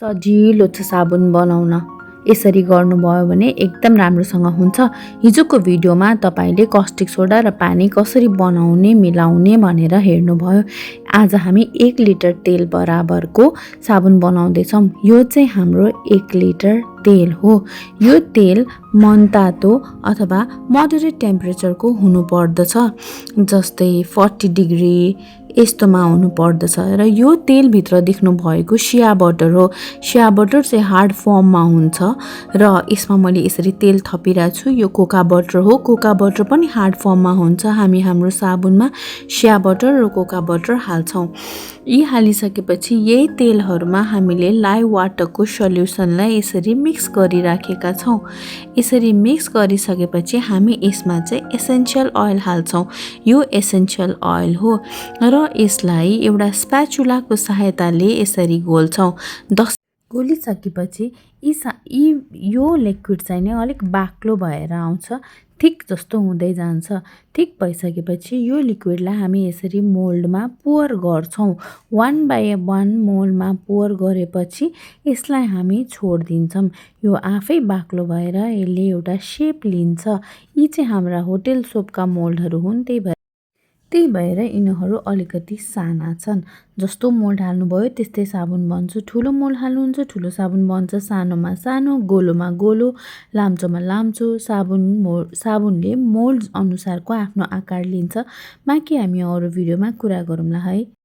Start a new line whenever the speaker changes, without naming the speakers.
सजिलो छ साबुन बनाउन। यसरी गर्नुभयो भने एकदम राम्रोसँग हुन्छ। हिजोको भिडियोमा तपाईले कास्टिक सोडा र पानी कसरी बनाउने मिलाउने भनेर हेर्नुभयो। आज हामी 1 लिटर तेल बराबरको साबुन बनाउँदैछौँ। यो चाहिँ हाम्रो 1 लिटर तेल हो। यो तेल मनतातो अथवा मोडरेट टेम्परेचरको हुनुपर्दछ, जस्तै 40 डिग्री यस्तोमा हुनुपर्दछ। र यो तेलभित्र देख्नु भएको सिया बटर हो। सिया बटर चाहिँ हार्ड फर्ममा हुन्छ र यसमा मैले यसरी तेल थपिरहेको छु। यो कोका बटर हो। कोका बटर पनि हार्ड फर्ममा हुन्छ। हामी हाम्रो साबुनमा सिया बटर र कोका बटर हाल्छौँ। यी हालिसकेपछि यही तेलहरूमा हामीले लाइभ वाटरको सल्युसनलाई यसरी मिक्स गरिराखेका छौँ। यसरी मिक्स गरिसकेपछि हामी यसमा चाहिँ एसेन्शियल ओइल हाल्छौँ। यो एसेन्शियल ओइल हो र यसलाई एउटा स्प्याचुलाको सहायताले यसरी घोल्छौँ। घोलिसकेपछि यो लिक्विड चाहिँ नि अलिक बाक्लो भएर आउँछ, थिक जस्तो हुँदै जान्छ। थिक भइसकेपछि यो लिक्विडलाई हामी यसरी मोल्डमा पोर गर्छौँ। 1 बाइ 1 मोल्डमा पोर गरेपछि यसलाई हामी छोडिदिन्छौँ। यो आफै बाक्लो भएर यसले एउटा सेप लिन्छ। यी चाहिँ हाम्रा होटेल सोपका मोल्डहरू हुन्। त्यही भएर यिनीहरू अलिकति साना छन्। जस्तो मोल्ड हाल्नुभयो त्यस्तै साबुन बन्छ। ठुलो मोल्ड हाल्नुहुन्छ ठुलो साबुन बन्छ, सानोमा सानो, गोलोमा गोलो, लाम्चोमा लाम्चो। साबुनले मोल्ड अनुसारको आफ्नो आकार लिन्छ। बाँकी हामी अरू भिडियोमा कुरा गरौँला है।